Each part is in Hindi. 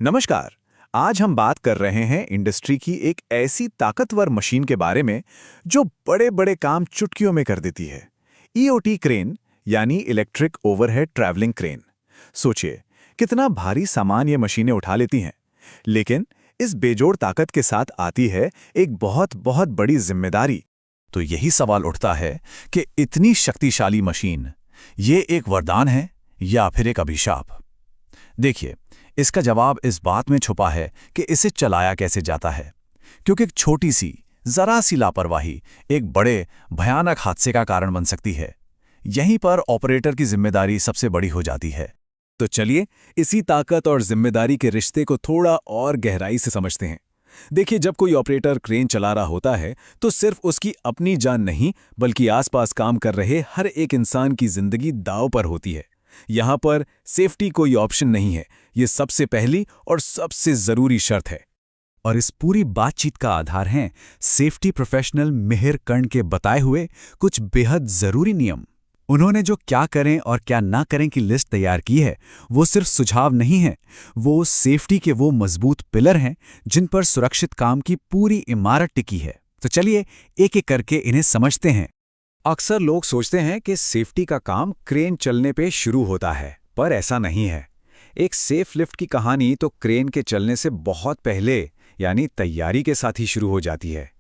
नमस्कार। आज हम बात कर रहे हैं इंडस्ट्री की एक ऐसी ताकतवर मशीन के बारे में जो बड़े बड़े काम चुटकियों में कर देती है। ईओटी क्रेन यानी इलेक्ट्रिक ओवरहेड ट्रैवलिंग क्रेन। सोचिए कितना भारी सामान ये मशीनें उठा लेती हैं। लेकिन इस बेजोड़ ताकत के साथ आती है एक बहुत बहुत बड़ी जिम्मेदारी। तो यही सवाल उठता है कि इतनी शक्तिशाली मशीन ये एक वरदान है या फिर एक अभिशाप। देखिए, इसका जवाब इस बात में छुपा है कि इसे चलाया कैसे जाता है। क्योंकि एक छोटी सी जरा सी लापरवाही एक बड़े भयानक हादसे का कारण बन सकती है। यहीं पर ऑपरेटर की जिम्मेदारी सबसे बड़ी हो जाती है। तो चलिए इसी ताकत और जिम्मेदारी के रिश्ते को थोड़ा और गहराई से समझते हैं। देखिए, जब कोई ऑपरेटर क्रेन चला रहा होता है तो सिर्फ उसकी अपनी जान नहीं बल्कि आसपास काम कर रहे हर एक इंसान की जिंदगी दांव पर होती है। यहां पर सेफ्टी कोई ऑप्शन नहीं है, ये सबसे पहली और सबसे जरूरी शर्त है। और इस पूरी बातचीत का आधार हैं सेफ्टी प्रोफेशनल मिहिर कर्ण के बताए हुए कुछ बेहद जरूरी नियम। उन्होंने जो क्या करें और क्या ना करें की लिस्ट तैयार की है, वो सिर्फ सुझाव नहीं है, वो सेफ्टी के वो मजबूत पिलर हैं जिन पर सुरक्षित काम की पूरी इमारत टिकी है। तो चलिए एक एक करके इन्हें समझते हैं। अक्सर लोग सोचते हैं कि सेफ्टी का काम क्रेन चलने पे शुरू होता है, पर ऐसा नहीं है। एक सेफ लिफ्ट की कहानी तो क्रेन के चलने से बहुत पहले यानी तैयारी के साथ ही शुरू हो जाती है।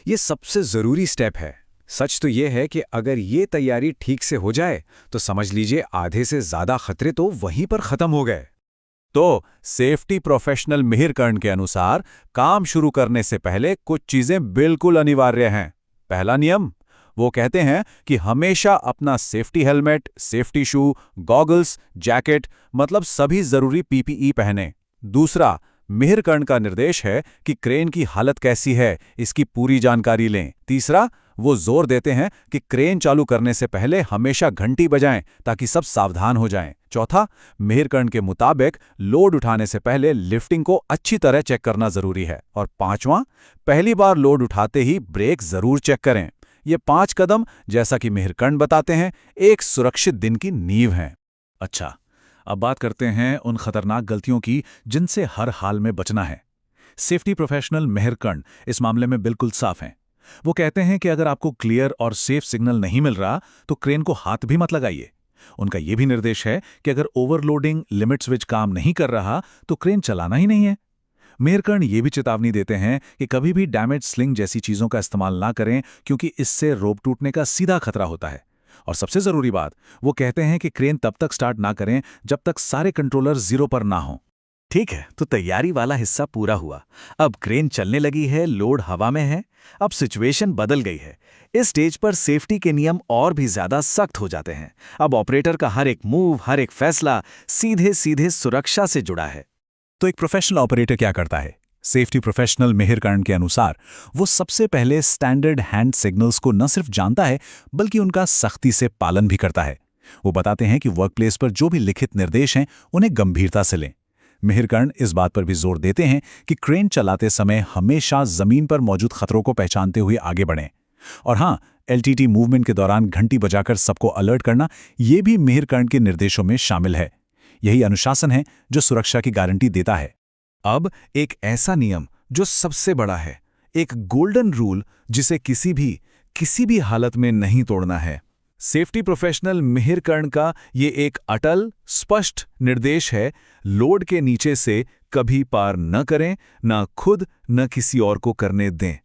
ये सबसे ज़रूरी स्टेप है। सच तो ये है कि अगर ये तैयारी ठीक से हो जाए तो समझ लीजिए आधे से ज़्यादा खतरे तो वहीं पर ख़त्म हो गए। तो सेफ्टी प्रोफेशनल मिहिर कर्ण के अनुसार काम शुरू करने से पहले कुछ चीज़ें बिल्कुल अनिवार्य हैं। पहला नियम, वो कहते हैं कि हमेशा अपना सेफ्टी हेलमेट, सेफ्टी शू, गॉगल्स, जैकेट मतलब सभी जरूरी पीपीई पहने। दूसरा, मिहिर कर्ण का निर्देश है कि क्रेन की हालत कैसी है इसकी पूरी जानकारी लें। तीसरा, वो जोर देते हैं कि क्रेन चालू करने से पहले हमेशा घंटी बजाएं ताकि सब सावधान हो जाएं। चौथा, मिहिर कर्ण के मुताबिक लोड उठाने से पहले लिफ्टिंग को अच्छी तरह चेक करना जरूरी है। और पांचवां, पहली बार लोड उठाते ही ब्रेक जरूर चेक करें। ये 5 कदम, जैसा कि मिहिर कर्ण बताते हैं, एक सुरक्षित दिन की नींव हैं। अच्छा, अब बात करते हैं उन खतरनाक गलतियों की जिनसे हर हाल में बचना है। सेफ्टी प्रोफेशनल मिहिर कर्ण इस मामले में बिल्कुल साफ हैं। वो कहते हैं कि अगर आपको क्लियर और सेफ सिग्नल नहीं मिल रहा तो क्रेन को हाथ भी मत लगाइए। उनका यह भी निर्देश है कि अगर ओवरलोडिंग, लिमिट स्विच काम नहीं कर रहा तो क्रेन चलाना ही नहीं है। मिहिर कर्ण ये भी चेतावनी देते हैं कि कभी भी डैमेज स्लिंग जैसी चीजों का इस्तेमाल ना करें क्योंकि इससे रोप टूटने का सीधा खतरा होता है। और सबसे जरूरी बात, वो कहते हैं कि क्रेन तब तक स्टार्ट ना करें जब तक सारे कंट्रोलर 0 पर ना हों। ठीक है, तो तैयारी वाला हिस्सा पूरा हुआ। अब क्रेन चलने लगी है, लोड हवा में है। अब सिचुएशन बदल गई है। इस स्टेज पर सेफ्टी के नियम और भी ज्यादा सख्त हो जाते हैं। अब ऑपरेटर का हर एक मूव, हर एक फैसला सीधे सीधे सुरक्षा से जुड़ा है। तो एक प्रोफेशनल ऑपरेटर क्या करता है? सेफ्टी प्रोफेशनल मिहिर कर्ण के अनुसार वो सबसे पहले स्टैंडर्ड हैंड सिग्नल्स को न सिर्फ जानता है बल्कि उनका सख्ती से पालन भी करता है। वो बताते हैं कि वर्कप्लेस पर जो भी लिखित निर्देश हैं उन्हें गंभीरता से लें। मिहिर कर्ण इस बात पर भी जोर देते हैं कि क्रेन चलाते समय हमेशा जमीन पर मौजूद खतरों को पहचानते हुए आगे बढ़ें। और हाँ, एलटीटी मूवमेंट के दौरान घंटी बजाकर सबको अलर्ट करना ये भी मिहिर कर्ण के निर्देशों में शामिल है। यही अनुशासन है जो सुरक्षा की गारंटी देता है। अब एक ऐसा नियम जो सबसे बड़ा है, एक गोल्डन रूल जिसे किसी भी हालत में नहीं तोड़ना है। सेफ्टी प्रोफेशनल मिहिर कर्ण का ये एक अटल, स्पष्ट निर्देश है, लोड के नीचे से कभी पार न करें, न खुद न किसी और को करने दें।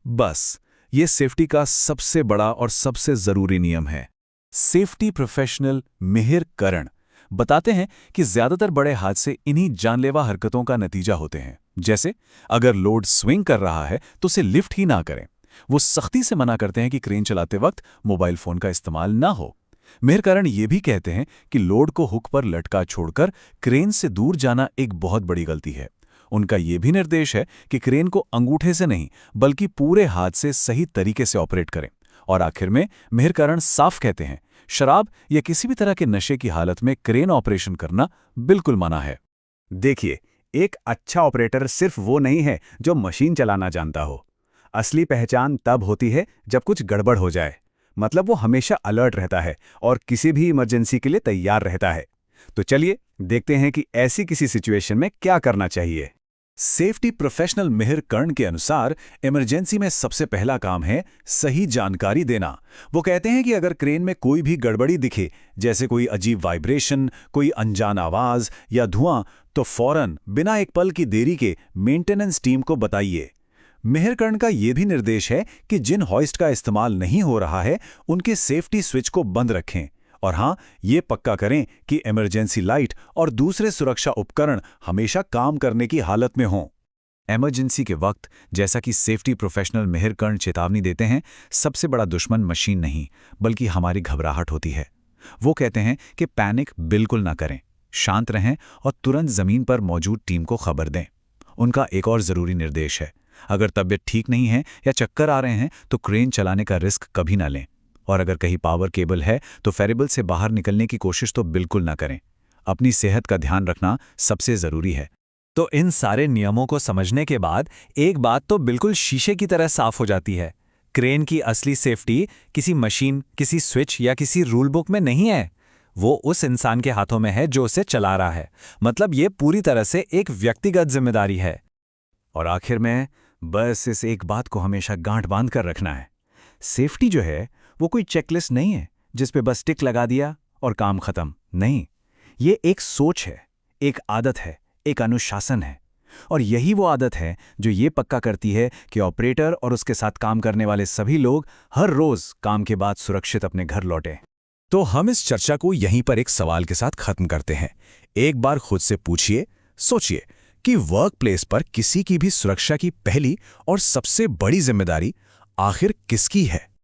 बस ये सेफ्टी का सबसे बड़ा और सबसे जरूरी नियम है। सेफ्टी प्रोफेशनल मिहिर कर्ण बताते हैं कि ज्यादातर बड़े हादसे इन्हीं जानलेवा हरकतों का नतीजा होते हैं। जैसे अगर लोड स्विंग कर रहा है तो उसे लिफ्ट ही ना करें। वो सख्ती से मना करते हैं कि क्रेन चलाते वक्त मोबाइल फोन का इस्तेमाल ना हो। मिहिर कर्ण ये भी कहते हैं कि लोड को हुक पर लटका छोड़कर क्रेन से दूर जाना एक बहुत बड़ी गलती है। उनका ये भी निर्देश है कि क्रेन को अंगूठे से नहीं बल्कि पूरे हाथ से सही तरीके से ऑपरेट करें। और आखिर में मिहिर कर्ण साफ कहते हैं, शराब या किसी भी तरह के नशे की हालत में क्रेन ऑपरेशन करना बिल्कुल मना है। देखिए, एक अच्छा ऑपरेटर सिर्फ वो नहीं है जो मशीन चलाना जानता हो। असली पहचान तब होती है जब कुछ गड़बड़ हो जाए। मतलब वो हमेशा अलर्ट रहता है और किसी भी इमरजेंसी के लिए तैयार रहता है। तो चलिए देखते हैं कि ऐसी किसी सिचुएशन में क्या करना चाहिए। सेफ्टी प्रोफेशनल मिहिर कर्ण के अनुसार इमरजेंसी में सबसे पहला काम है सही जानकारी देना। वो कहते हैं कि अगर क्रेन में कोई भी गड़बड़ी दिखे, जैसे कोई अजीब वाइब्रेशन, कोई अनजान आवाज या धुआं, तो फौरन बिना एक पल की देरी के मेंटेनेंस टीम को बताइए। मिहिर कर्ण का यह भी निर्देश है कि जिन हॉइस्ट का इस्तेमाल नहीं हो रहा है, उनके सेफ्टी स्विच को बंद रखें। और हां, ये पक्का करें कि इमरजेंसी लाइट और दूसरे सुरक्षा उपकरण हमेशा काम करने की हालत में हों। इमरजेंसी के वक्त, जैसा कि सेफ्टी प्रोफेशनल मिहिर कर्ण चेतावनी देते हैं, सबसे बड़ा दुश्मन मशीन नहीं बल्कि हमारी घबराहट होती है। वो कहते हैं कि पैनिक बिल्कुल ना करें, शांत रहें और तुरंत जमीन पर मौजूद टीम को खबर दें। उनका एक और जरूरी निर्देश है, अगर तबीयत ठीक नहीं है या चक्कर आ रहे हैं तो क्रेन चलाने का रिस्क कभी ना लें। और अगर कहीं पावर केबल है तो फेरिबल से बाहर निकलने की कोशिश तो बिल्कुल ना करें। अपनी सेहत का ध्यान रखना सबसे जरूरी है। तो इन सारे नियमों को समझने के बाद एक बात तो बिल्कुल शीशे की तरह साफ हो जाती है। क्रेन की असली सेफ्टी किसी मशीन, किसी स्विच या किसी रूल बुक में नहीं है। वो उस इंसान के हाथों में है जो उसे चला रहा है। मतलब ये पूरी तरह से एक व्यक्तिगत जिम्मेदारी है। और आखिर में बस इस एक बात को हमेशा गांठ बांध कर रखना है, सेफ्टी जो है वो कोई चेकलिस्ट नहीं है जिस पे बस टिक लगा दिया और काम खत्म। नहीं, ये एक सोच है, एक आदत है, एक अनुशासन है। और यही वो आदत है जो ये पक्का करती है कि ऑपरेटर और उसके साथ काम करने वाले सभी लोग हर रोज काम के बाद सुरक्षित अपने घर लौटें। तो हम इस चर्चा को यहीं पर एक सवाल के साथ खत्म करते हैं। एक बार खुद से पूछिए, सोचिए कि वर्क प्लेस पर किसी की भी सुरक्षा की पहली और सबसे बड़ी जिम्मेदारी आखिर किसकी है।